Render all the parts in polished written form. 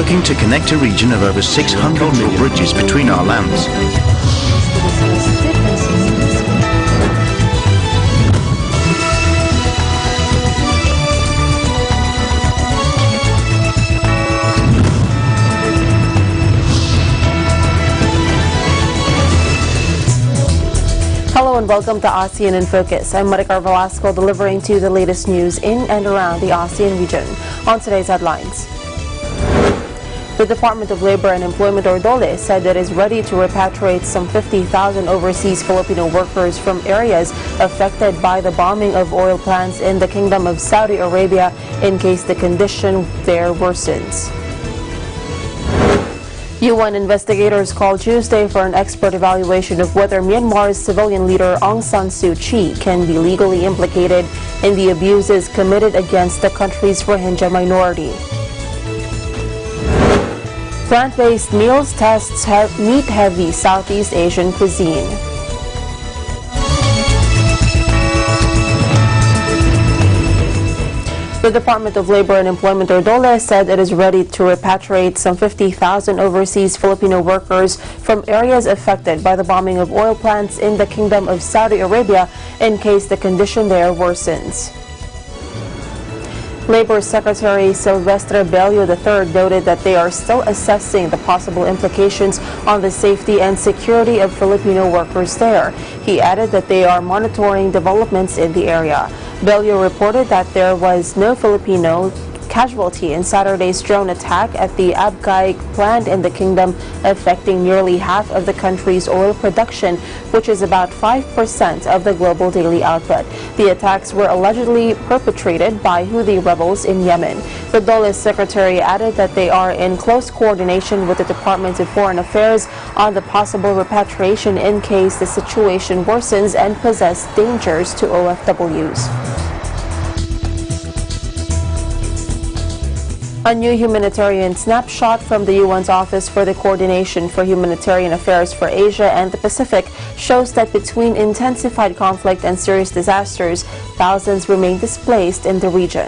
working to connect a region of over 600 million bridges between our lands. Hello and welcome to ASEAN in Focus. I'm Maricar Velasco, delivering to you the latest news in and around the ASEAN region. On today's headlines, the Department of Labor and Employment, or DOLE, said it is ready to repatriate some 50,000 overseas Filipino workers from areas affected by the bombing of oil plants in the Kingdom of Saudi Arabia in case the condition there worsens. UN investigators called Tuesday for an expert evaluation of whether Myanmar's civilian leader Aung San Suu Kyi can be legally implicated in the abuses committed against the country's Rohingya minority. Plant-based meals tests meat-heavy Southeast Asian cuisine. The Department of Labor and Employment, or DOLE, said it is ready to repatriate some 50,000 overseas Filipino workers from areas affected by the bombing of oil plants in the Kingdom of Saudi Arabia in case the condition there worsens. Labor Secretary Silvestre Bello III noted that they are still assessing the possible implications on the safety and security of Filipino workers there. He added that they are monitoring developments in the area. Bello reported that there was no Filipino casualty in Saturday's drone attack at the Abcay plant in the kingdom, affecting nearly half of the country's oil production, which is about 5% of the global daily output. The attacks were allegedly perpetrated by Houthi rebels in Yemen. The DOLE secretary added that they are in close coordination with the Department of Foreign Affairs on the possible repatriation in case the situation worsens and poses dangers to OFWs. A new humanitarian snapshot from the UN's Office for the Coordination for Humanitarian Affairs for Asia and the Pacific shows that between intensified conflict and serious disasters, thousands remain displaced in the region.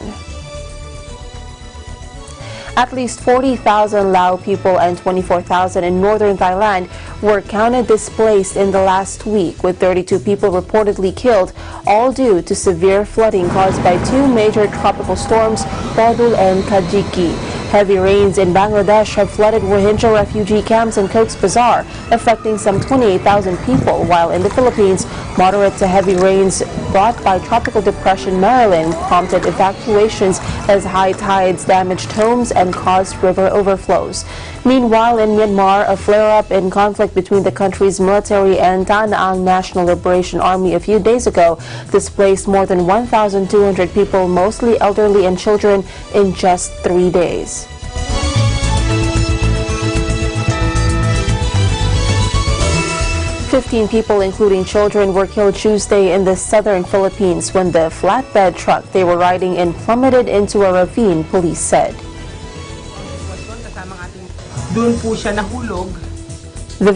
At least 40,000 Lao people and 24,000 in northern Thailand were counted displaced in the last week, with 32 people reportedly killed, all due to severe flooding caused by two major tropical storms, Podul and Kajiki. Heavy rains in Bangladesh have flooded Rohingya refugee camps in Cox's Bazar, affecting some 28,000 people, while in the Philippines, moderate to heavy rains brought by Tropical Depression Marilyn prompted evacuations as high tides damaged homes and caused river overflows. Meanwhile, in Myanmar, a flare-up in conflict between the country's military and Da Nang National Liberation Army a few days ago displaced more than 1,200 people, mostly elderly and children, in just 3 days. Fifteen people, including children, were killed Tuesday in the southern Philippines when the flatbed truck they were riding in plummeted into a ravine, police said. Doon po siya nahulog. The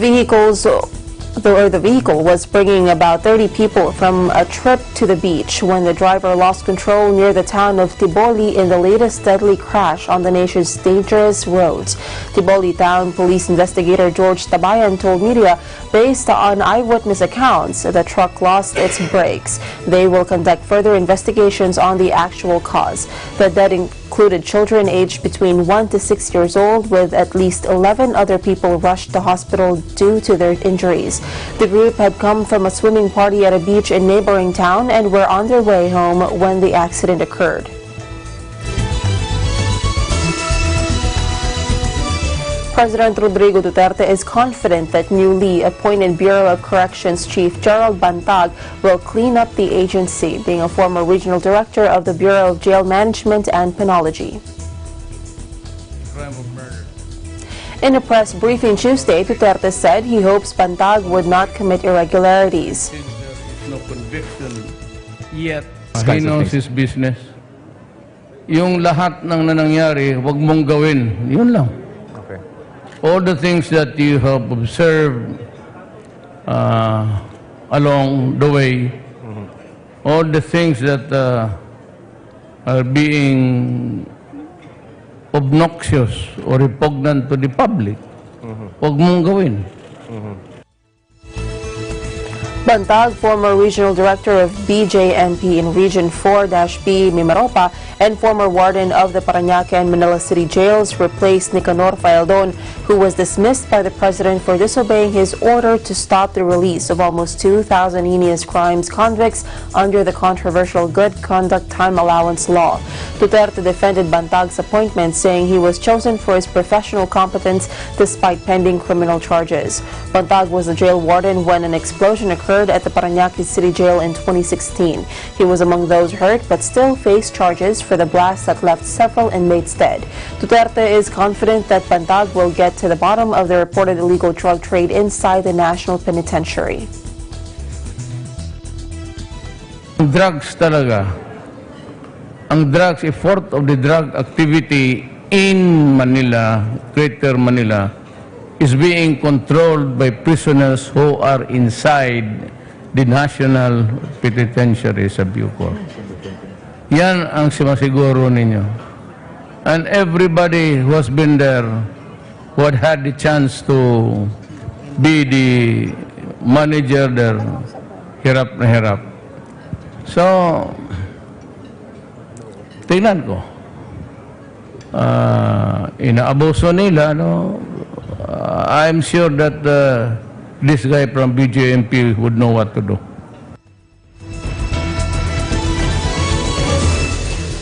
vehicle was bringing about 30 people from a trip to the beach when the driver lost control near the town of Tiboli in the latest deadly crash on the nation's dangerous roads. Tiboli Town Police investigator George Tabayan told media, based on eyewitness accounts, the truck lost its brakes. They will conduct further investigations on the actual cause. The dead included children aged between 1 to 6 years old, with at least 11 other people rushed to hospital due to their injuries. The group had come from a swimming party at a beach in neighboring town and were on their way home when the accident occurred. President Rodrigo Duterte is confident that newly appointed Bureau of Corrections Chief Gerald Bantag will clean up the agency, being a former regional director of the Bureau of Jail Management and Penology. In a press briefing Tuesday, Duterte said he hopes Bantag would not commit irregularities. There is no conviction yet. He knows his business. Yung lahat ng nangyari, wag mong gawin. Yun lang. Okay. All the things that you have observed along the way, all the things that are being obnoxious or repugnant to the public, huwag mong gawin. Bantag, former regional director of BJNP in Region 4-B Mimaropa and former warden of the Parañaque and Manila City jails, replaced Nicanor Faeldon, who was dismissed by the president for disobeying his order to stop the release of almost 2,000 heinous crimes convicts under the controversial Good Conduct Time Allowance law. Duterte defended Bantag's appointment, saying he was chosen for his professional competence despite pending criminal charges. Bantag was the jail warden when an explosion occurred at the Parañaque City Jail in 2016. He was among those hurt but still faced charges for the blast that left several inmates dead. Duterte is confident that Bantag will get to the bottom of the reported illegal drug trade inside the National Penitentiary. Drugs talaga. Ang drugs, effort of the drug activity in Manila, Greater Manila, is being controlled by prisoners who are inside the National Penitentiary sa Bucor. Yan ang sinasiguro ninyo. And everybody who has been there, who had the chance to be the manager there, hirap na hirap. So, tingnan ko. Inaabuso nila, no? I'm sure that this guy from BJMP would know what to do.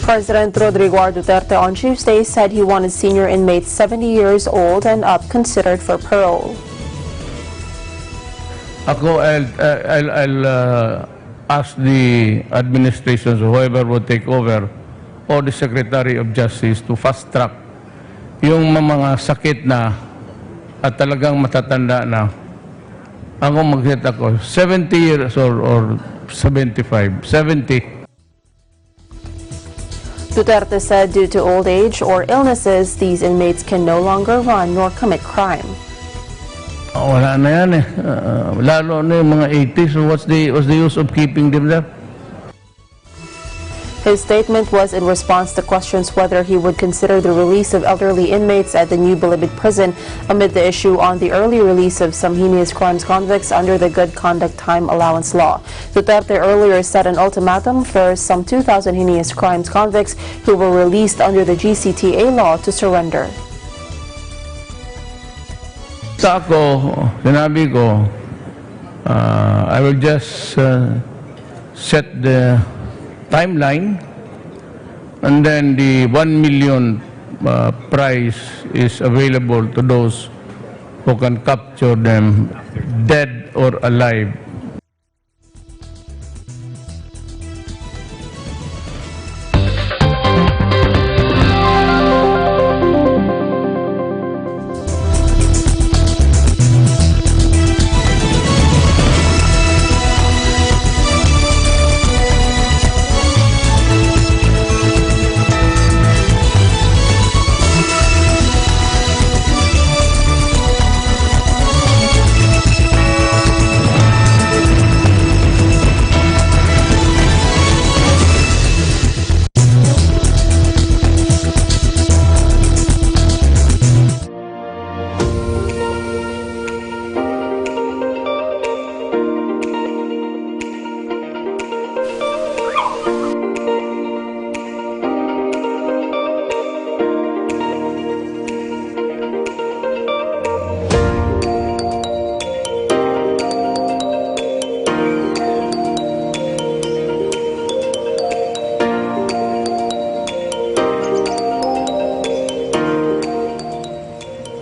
President Rodrigo R. Duterte on Tuesday said he wanted senior inmates 70 years old and up considered for parole. Ako, I'll ask the administrations, whoever will take over, or the Secretary of Justice to fast-track yung mga sakit na at talagang matatanda na. Ako mag-hit ako, 70 years or 75, 70. Duterte said due to old age or illnesses, these inmates can no longer run nor commit crime. Wala na yan eh. Lalo na yung mga 80s, so what's the use of keeping them there? His statement was in response to questions whether he would consider the release of elderly inmates at the new Bilibid prison amid the issue on the early release of some heinous crimes convicts under the Good Conduct Time Allowance law. Duterte earlier set an ultimatum for some 2,000 heinous crimes convicts who were released under the GCTA law to surrender. Sa ako, sinabi ko, I will just set the timeline, and then the 1 million prize is available to those who can capture them dead or alive.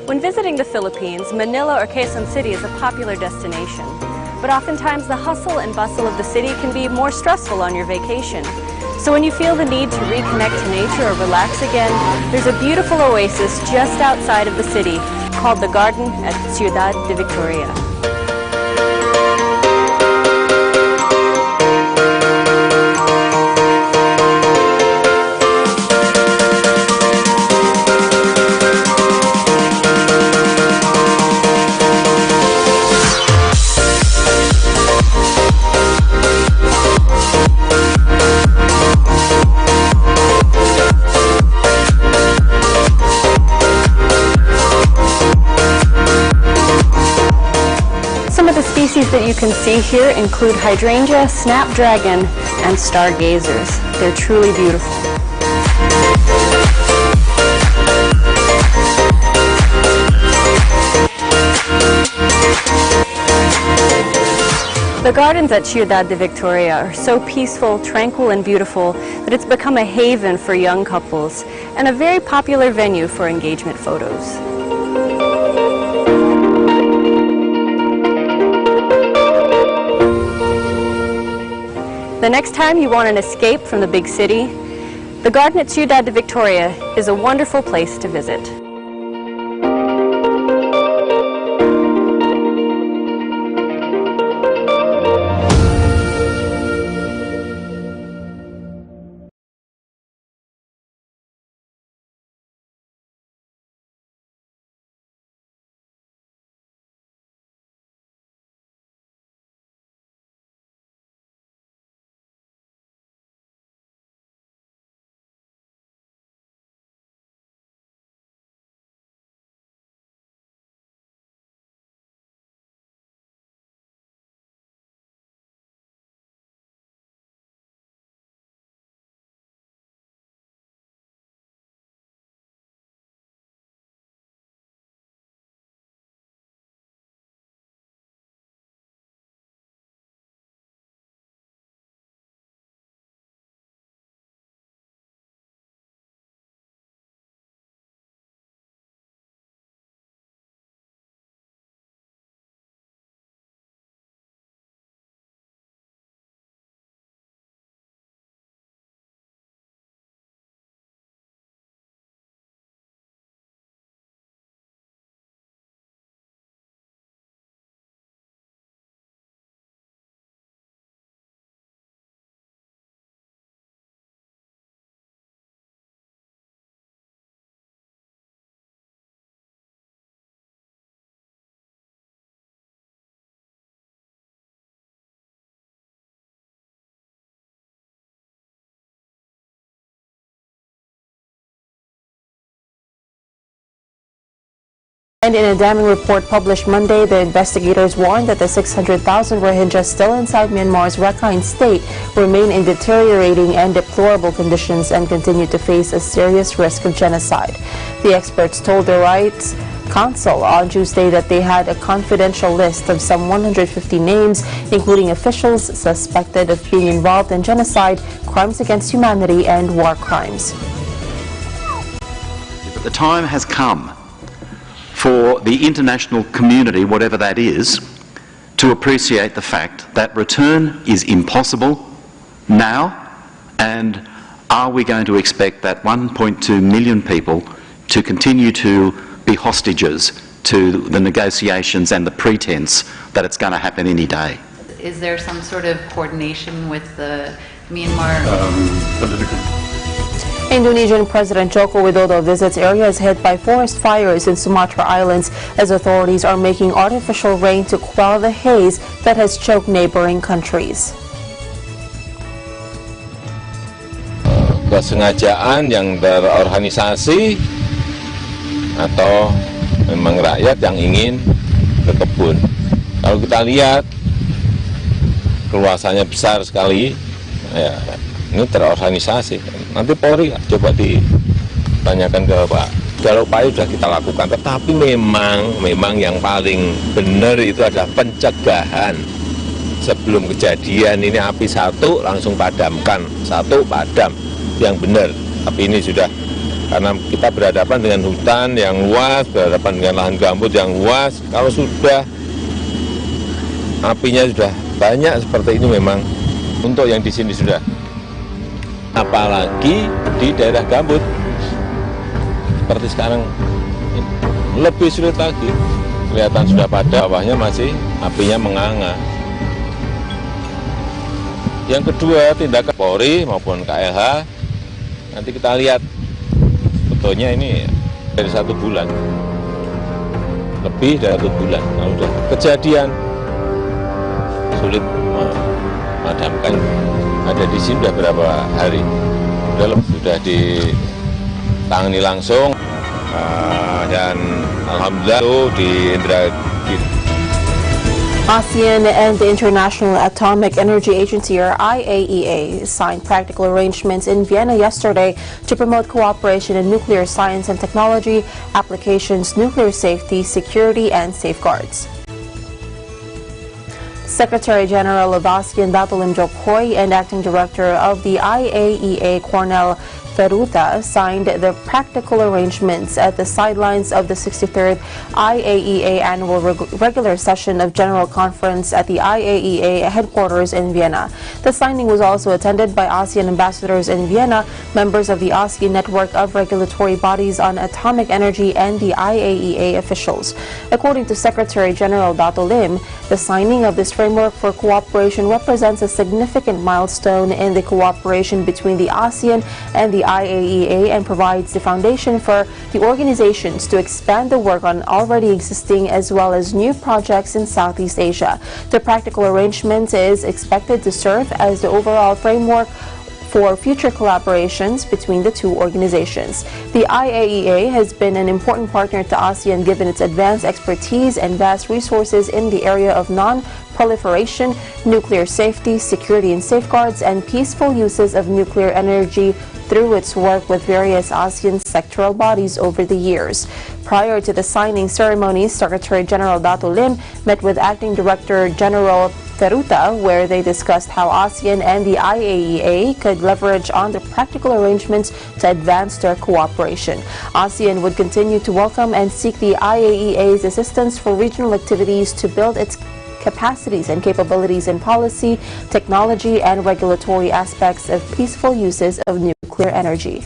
When visiting the Philippines, Manila or Quezon City is a popular destination. But oftentimes the hustle and bustle of the city can be more stressful on your vacation. So when you feel the need to reconnect to nature or relax again, there's a beautiful oasis just outside of the city called the Garden at Ciudad de Victoria. you can see here include hydrangea, snapdragon, and stargazers. They're truly beautiful. The gardens at Ciudad de Victoria are so peaceful, tranquil, and beautiful that it's become a haven for young couples and a very popular venue for engagement photos. The next time you want an escape from the big city, the garden at Ciudad de Victoria is a wonderful place to visit. And in a damning report published Monday, the investigators warned that the 600,000 Rohingya still inside Myanmar's Rakhine state remain in deteriorating and deplorable conditions and continue to face a serious risk of genocide. The experts told the Rights Council on Tuesday that they had a confidential list of some 150 names, including officials suspected of being involved in genocide, crimes against humanity, and war crimes. The time has come for the international community, whatever that is, to appreciate the fact that return is impossible now, and are we going to expect that 1.2 million people to continue to be hostages to the negotiations and the pretense that it's going to happen any day? Is there some sort of coordination with the Myanmar? Indonesian President Joko Widodo visits areas hit by forest fires in Sumatra Islands as authorities are making artificial rain to quell the haze that has choked neighboring countries. Kesengajaan yang terorganisasi atau memang rakyat yang ingin ke kebun. Kalau kita lihat keluasannya besar sekali, ya, ini terorganisasi. Nanti Polri coba ditanyakan ke Pak. Kalau upaya sudah kita lakukan, tetapi memang yang paling benar itu adalah pencegahan. Sebelum kejadian ini api satu langsung padamkan, satu padam yang benar. Tapi ini sudah karena kita berhadapan dengan hutan yang luas, berhadapan dengan lahan gambut yang luas. Kalau sudah apinya sudah banyak seperti ini memang untuk yang di sini sudah. Apalagi di daerah gambut seperti sekarang lebih sulit lagi, kelihatan sudah pada bawahnya masih apinya menganga. Yang kedua, tindakan Polri maupun KLH nanti kita lihat fotonya ini dari 1 bulan, lebih dari 1 bulan. Kalau sudah kejadian sulit memadamkan. Ada di sini sudah berapa hari, sudah ditangani langsung, dan alhamdulillah di Indra ASEAN and the International Atomic Energy Agency, or IAEA, signed practical arrangements in Vienna yesterday to promote cooperation in nuclear science and technology, applications, nuclear safety, security, and safeguards. Secretary General of ASEAN Dato Lim Jokoy and Acting Director of the IAEA Cornel Feruta signed the practical arrangements at the sidelines of the 63rd IAEA Annual Regular Session of General Conference at the IAEA headquarters in Vienna. The signing was also attended by ASEAN ambassadors in Vienna, members of the ASEAN Network of Regulatory Bodies on Atomic Energy, and the IAEA officials. According to Secretary General Dato Lim, the signing of this framework for cooperation represents a significant milestone in the cooperation between the ASEAN and the IAEA and provides the foundation for the organizations to expand the work on already existing as well as new projects in Southeast Asia. The practical arrangement is expected to serve as the overall framework for future collaborations between the two organizations. The IAEA has been an important partner to ASEAN given its advanced expertise and vast resources in the area of non-proliferation, nuclear safety, security and safeguards, and peaceful uses of nuclear energy through its work with various ASEAN sectoral bodies over the years. Prior to the signing ceremony, Secretary General Dato Lim met with Acting Director General Feruta, where they discussed how ASEAN and the IAEA could leverage on the practical arrangements to advance their cooperation. ASEAN would continue to welcome and seek the IAEA's assistance for regional activities to build its capacities and capabilities in policy, technology, and regulatory aspects of peaceful uses of nuclear energy.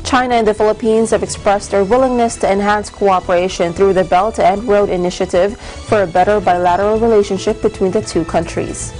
China and the Philippines have expressed their willingness to enhance cooperation through the Belt and Road Initiative for a better bilateral relationship between the two countries.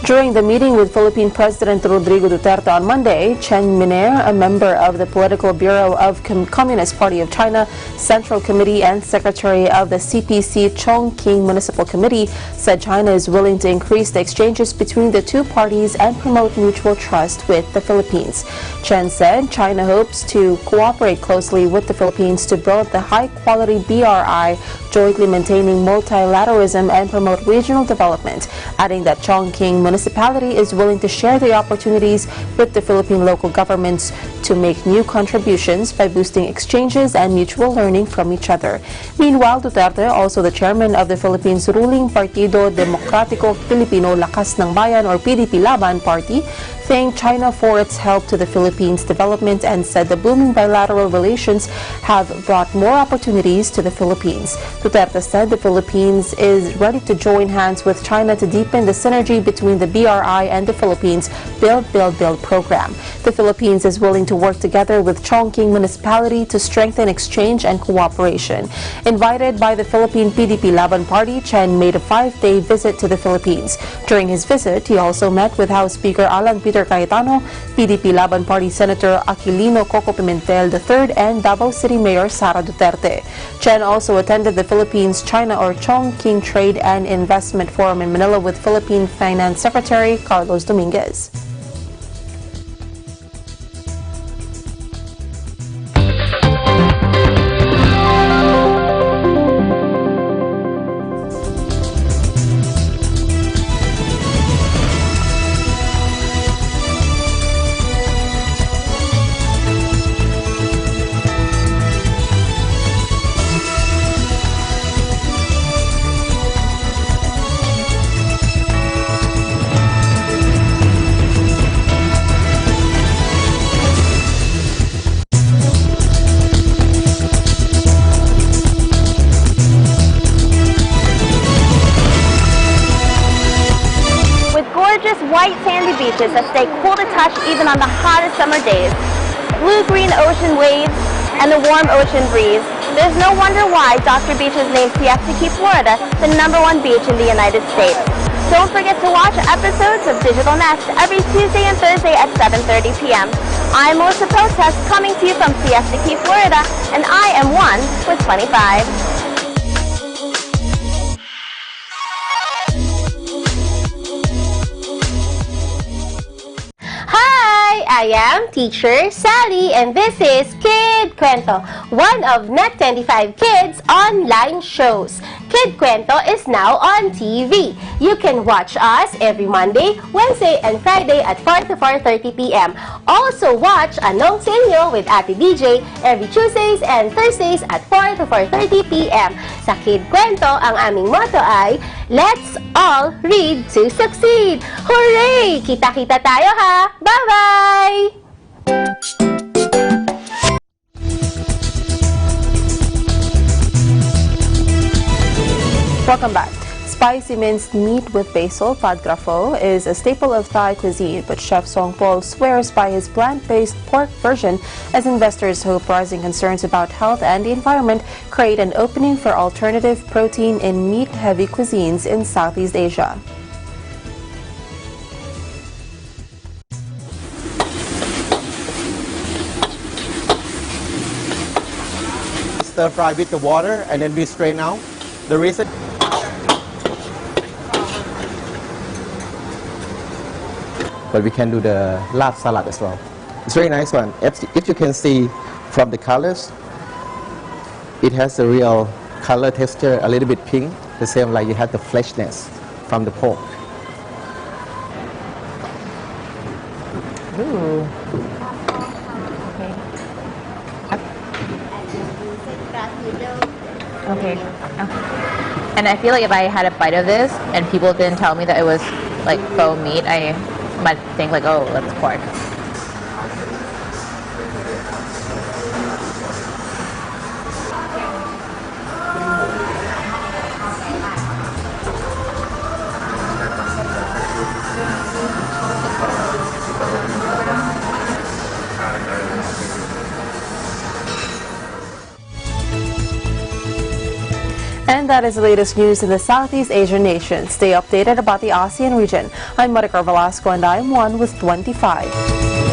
During the meeting with Philippine President Rodrigo Duterte on Monday, Chen Miner, a member of the Political Bureau of Communist Party of China Central Committee and Secretary of the CPC Chongqing Municipal Committee, said China is willing to increase the exchanges between the two parties and promote mutual trust with the Philippines. Chen said China hopes to cooperate closely with the Philippines to build the high-quality BRI, jointly maintaining multilateralism and promote regional development, adding that Chongqing Municipality is willing to share the opportunities with the Philippine local governments to make new contributions by boosting exchanges and mutual learning from each other. Meanwhile, Duterte, also the chairman of the Philippines ruling Partido Demokratiko Pilipino Lakas ng Bayan or PDP Laban Party, thanked China for its help to the Philippines' development and said the booming bilateral relations have brought more opportunities to the Philippines. Duterte said the Philippines is ready to join hands with China to deepen the synergy between the BRI and the Philippines Build, Build, Build program. The Philippines is willing to work together with Chongqing Municipality to strengthen exchange and cooperation. Invited by the Philippine PDP Laban Party, Chen made a 5-day visit to the Philippines. During his visit, he also met with House Speaker Alan Peter Cayetano, PDP Laban Party Senator Aquilino Coco Pimentel III, and Davao City Mayor Sara Duterte. Chen also attended the Philippines-China or Chongqing Trade and Investment Forum in Manila with Philippine Finance Secretary Carlos Dominguez. White sandy beaches that stay cool to touch even on the hottest summer days, blue-green ocean waves, and the warm ocean breeze. There's no wonder why Dr. Beach has named Siesta Key, Florida, the #1 beach in the United States. Don't forget to watch episodes of Digital Nest every Tuesday and Thursday at 7:30 p.m. I'm Melissa Protest, coming to you from Siesta Key, Florida, and I am one with 25. I am Teacher Sally, and this is Kid Kwento, one of Net25 Kids' online shows. Kid Kwento is now on TV. You can watch us every Monday, Wednesday, and Friday at 4 to 4:30 p.m. Also watch Anong Sa Inyo with Ate DJ every Tuesdays and Thursdays at 4 to 4:30 p.m. Sa Kid Kwento, ang aming motto ay, let's all read to succeed! Hooray! Kita-kita tayo ha! Bye-bye! Welcome back. Spicy minced meat with basil, pad grafo, is a staple of Thai cuisine, but Chef Song Paul swears by his plant-based pork version as investors hope rising concerns about health and the environment create an opening for alternative protein in meat-heavy cuisines in Southeast Asia. Stir fry with the water and then we strain out. The reason but we can do the lard salad as well. It's a very nice one. If you can see from the colors, it has a real color texture, a little bit pink, the same like you have the fleshiness from the pork. Ooh. Okay. And I feel like if I had a bite of this and people didn't tell me that it was like faux meat, I might think like, oh, that's pork. And that is the latest news in the Southeast Asian nations. Stay updated about the ASEAN region. I'm Maricar Velasco and I'm 1 with 25.